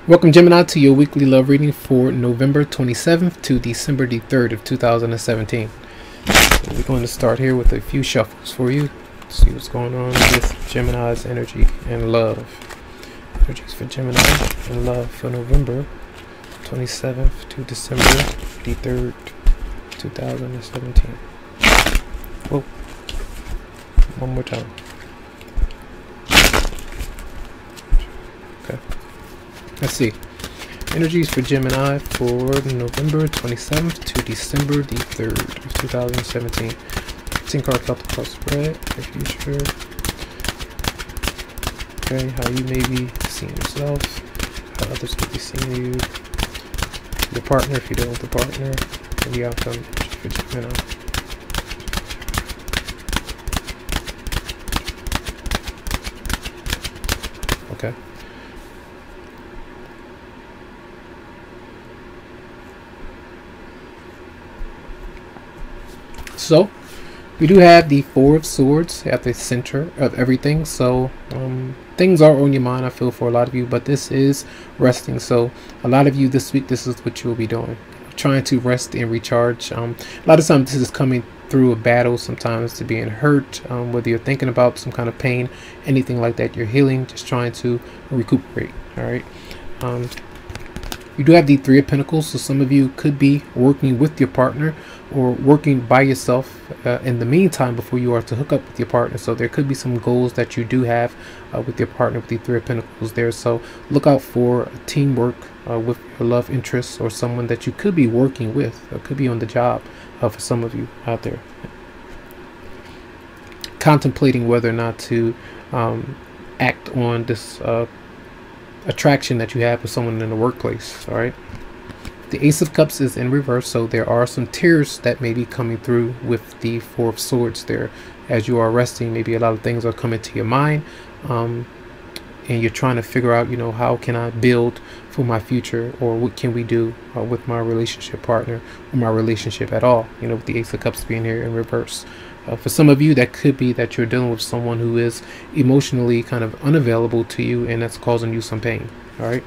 Welcome, Gemini, to your weekly love reading for November 27th to December the 3rd of 2017. So we're going to start here with a few shuffles for you. See what's going on with Gemini's energy and love. Energies for Gemini and love for November 27th to December the 3rd, 2017. Whoa. One more time. Okay. Let's see. Energies for Gemini for November 27th to December the 3rd of 2017. 10 cards felt across spread. The future. Okay, how you may be seeing yourself. How others may be seeing you. Your partner, if you're dealing with a partner. And the outcome for Gemini. Okay. So, we do have the Four of Swords at the center of everything. So, things are on your mind, I feel, for a lot of you, but this is resting. So, a lot of you this week, this is what you will be doing. Trying to rest and recharge. A lot of times this is coming through a battle, sometimes to being hurt, whether you're thinking about some kind of pain, anything like that, you're healing, just trying to recuperate. All right. You do have the Three of Pentacles, so some of you could be working with your partner or working by yourself in the meantime before you are to hook up with your partner. So there could be some goals that you do have with your partner with the Three of Pentacles there. So look out for teamwork with your love interest or someone that you could be working with or could be on the job for some of you out there. Contemplating whether or not to act on this attraction that you have with someone in the workplace. All right, the Ace of Cups is in reverse, so there are some tears that may be coming through with the Four of Swords there as you are resting. Maybe a lot of things are coming to your mind, and you're trying to figure out, you know, how can I build for my future, or what can we do with my relationship partner or my relationship at all, you know, with the Ace of Cups being here in reverse. For some of you, that could be that you're dealing with someone who is emotionally kind of unavailable to you, and that's causing you some pain. All right.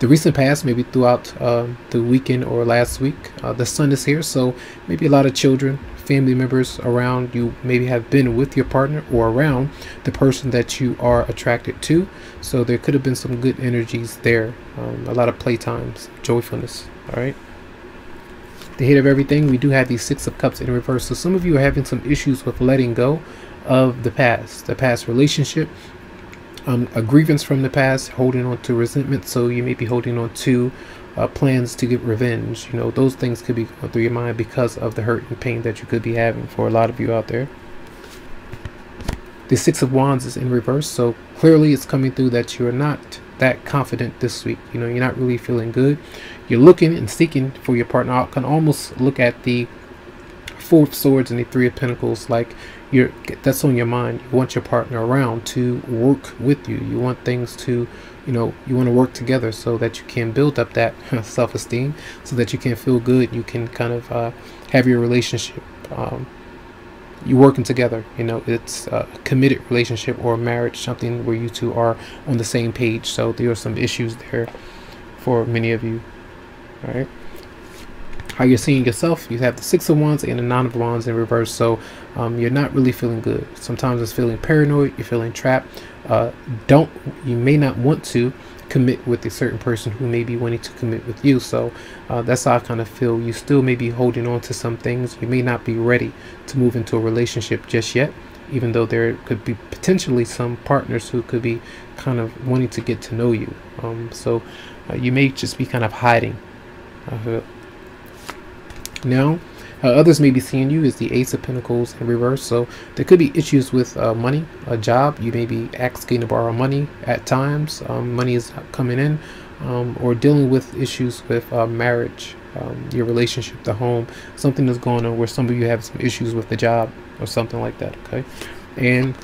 The recent past, maybe throughout the weekend or last week, the sun is here, so maybe a lot of children, family members around you maybe have been with your partner or around the person that you are attracted to. So there could have been some good energies there, a lot of playtimes, joyfulness. All right. The Hate of Everything, we do have the Six of Cups in reverse. So some of you are having some issues with letting go of the past relationship, a grievance from the past, holding on to resentment. So you may be holding on to plans to get revenge. You know, those things could be going through your mind because of the hurt and pain that you could be having for a lot of you out there. The Six of Wands is in reverse. So clearly it's coming through that you're not that confident this week. You know, you're not really feeling good. You're looking and seeking for your partner. I can almost look at the Four of Swords and the Three of Pentacles like that's on your mind. You want your partner around to work with you. You want things to, you know, you want to work together so that you can build up that self-esteem, so that you can feel good. You can kind of have your relationship. You working together, you know, it's a committed relationship or a marriage, something where you two are on the same page. So there are some issues there for many of you. All right. How you're seeing yourself, you have the Six of Wands and the Nine of Wands in reverse. So you're not really feeling good. Sometimes it's feeling paranoid, you're feeling trapped. You may not want to commit with a certain person who may be wanting to commit with you. So that's how I kind of feel. You still may be holding on to some things. You may not be ready to move into a relationship just yet, even though there could be potentially some partners who could be kind of wanting to get to know you. So you may just be kind of hiding. Now, others may be seeing you is the Ace of Pentacles in reverse. So there could be issues with money, a job. You may be asking to borrow money at times. Money is coming in, or dealing with issues with marriage, your relationship, the home. Something is going on where some of you have some issues with the job or something like that. Okay. And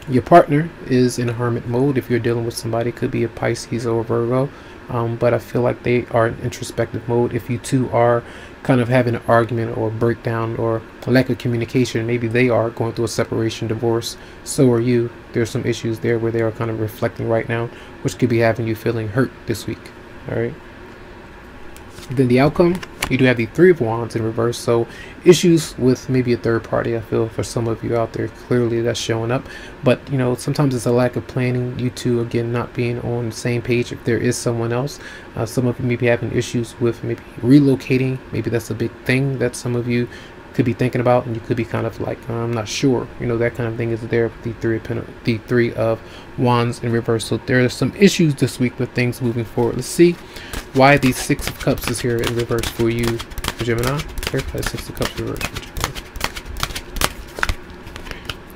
your partner is in a hermit mode. If you're dealing with somebody, could be a Pisces or a Virgo. but I feel like they are in introspective mode. If you two are kind of having an argument or a breakdown or a lack of communication, maybe they are going through a separation, divorce, so are you. There's some issues there where they are kind of reflecting right now, which could be having you feeling hurt this week. All right. Then the outcome, you do have the Three of Wands in reverse. So issues with maybe a third party, I feel, for some of you out there, clearly that's showing up. But, you know, sometimes it's a lack of planning. You two, again, not being on the same page. If there is someone else, some of you may be having issues with maybe relocating. Maybe that's a big thing that some of you could be thinking about, and you could be kind of like, I'm not sure, you know, that kind of thing is there. The Three of Wands in reverse. So there are some issues this week with things moving forward. Let's see why the Six of Cups is here in reverse for you, Gemini. Clarify the Six of Cups reverse for Gemini.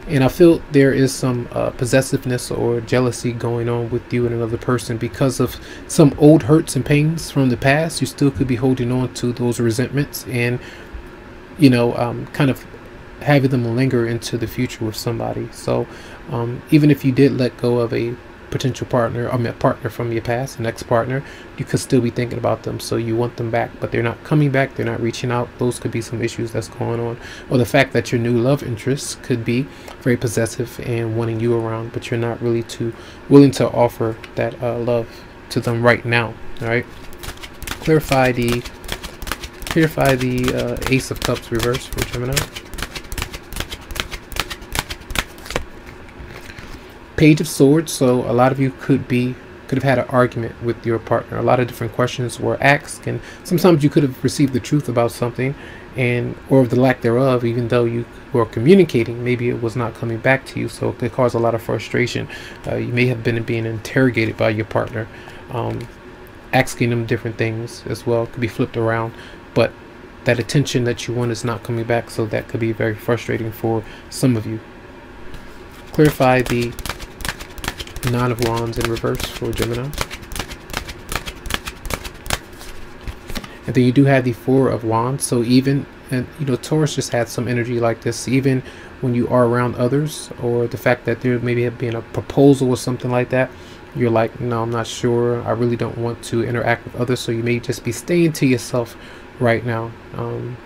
And I feel there is some possessiveness or jealousy going on with you and another person because of some old hurts and pains from the past. You still could be holding on to those resentments and, you know, kind of having them linger into the future with somebody. So even if you did let go of a potential partner, a partner from your past, an ex-partner, you could still be thinking about them. So you want them back, but they're not coming back, they're not reaching out. Those could be some issues that's going on. Or the fact that your new love interest could be very possessive and wanting you around, but you're not really too willing to offer that love to them right now. All right, clarify the Ace of Cups reverse for Gemini. Page of Swords. So a lot of you could have had an argument with your partner. A lot of different questions were asked, and sometimes you could have received the truth about something, and or the lack thereof, even though you were communicating. Maybe it was not coming back to you, so it could cause a lot of frustration. You may have been being interrogated by your partner, asking them different things as well. It could be flipped around, but that attention that you want is not coming back, so that could be very frustrating for some of you. Clarify the Nine of Wands in reverse for Gemini. And then you do have the Four of Wands. So even, and you know, Taurus just had some energy like this, even when you are around others, or the fact that there maybe have been a proposal or something like that, you're like, no, I'm not sure, I really don't want to interact with others. So you may just be staying to yourself right now,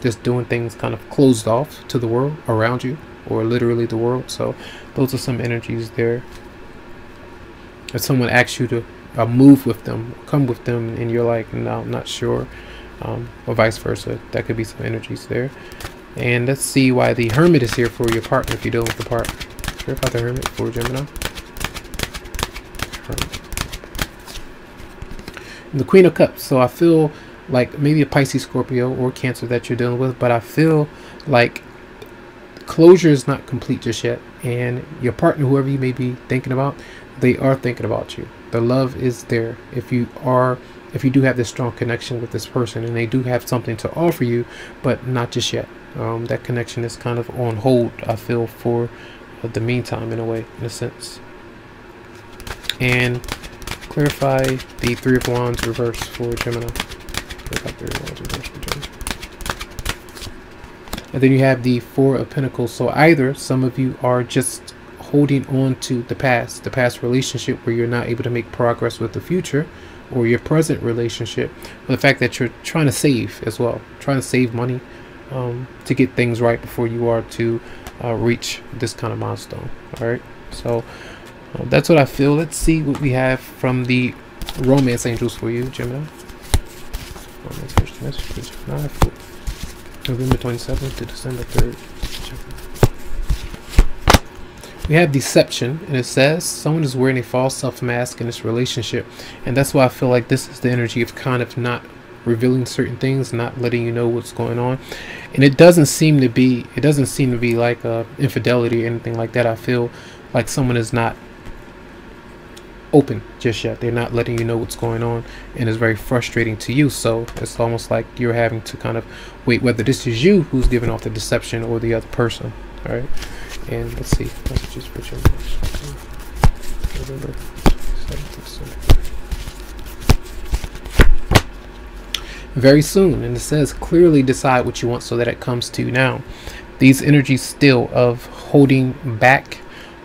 just doing things kind of closed off to the world around you, or literally the world. So those are some energies there. If someone asks you to move with them, come with them, and you're like, no, I'm not sure, or vice versa, that could be some energies there. And let's see why the Hermit is here for your partner if you're dealing with the partner. Care about the Hermit for Gemini. Hermit. And the Queen of Cups. So I feel like maybe a Pisces, Scorpio, or Cancer that you're dealing with, but I feel like closure is not complete just yet, and your partner, whoever you may be thinking about, they are thinking about you. The love is there. If you do have this strong connection with this person, and they do have something to offer you, but not just yet. That connection is kind of on hold, I feel, for the meantime, in a way, in a sense. And clarify the Three of Wands reverse for Gemini. And then you have the Four of Pentacles. So either some of you are just holding on to the past relationship where you're not able to make progress with the future, or your present relationship, or the fact that you're trying to save as well, trying to save money to get things right before you are to reach this kind of milestone. All right, so that's what I feel. Let's see what we have from the Romance Angels for you, Gemini. Romance Angels message for Gemini for November 27th to December 3rd. We have Deception, and it says someone is wearing a false self-mask in this relationship, and that's why I feel like this is the energy of kind of not revealing certain things, not letting you know what's going on. And it doesn't seem to be like infidelity or anything like that. I feel like someone is not open just yet. They're not letting you know what's going on, and it's very frustrating to you. So it's almost like you're having to kind of wait whether this is you who's giving off the deception or the other person. All right, and let's see messages for Gemini. Very soon, and it says clearly decide what you want so that it comes to you now. These energies still of holding back,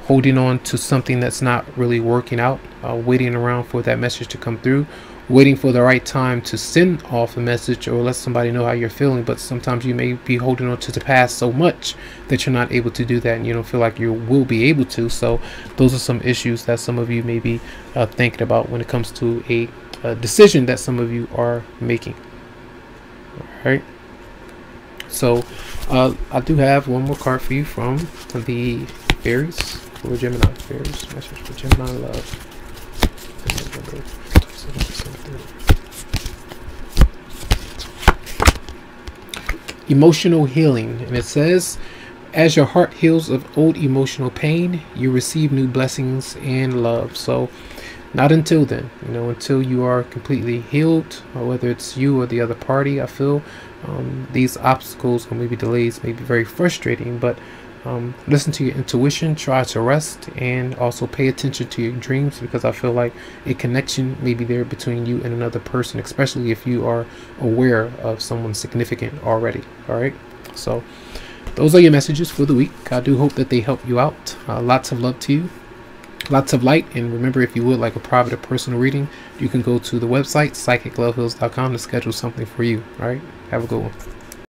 holding on to something that's not really working out, waiting around for that message to come through, waiting for the right time to send off a message or let somebody know how you're feeling, but sometimes you may be holding on to the past so much that you're not able to do that, and you don't feel like you will be able to. So those are some issues that some of you may be thinking about when it comes to a decision that some of you are making. All right, so I do have one more card for you from the fairies for Gemini. Fairies message for Gemini love. Emotional healing, and it says, as your heart heals of old emotional pain, you receive new blessings and love. So not until then, until you are completely healed, or whether it's you or the other party, I feel these obstacles or maybe delays may be very frustrating, but listen to your intuition, try to rest, and also pay attention to your dreams, because I feel like a connection may be there between you and another person, especially if you are aware of someone significant already. All right, so those are your messages for the week. I do hope that they help you out. Lots of love to you, lots of light, and remember, if you would like a private or personal reading, you can go to the website psychicloveheals.com to schedule something for you. All right, have a good one.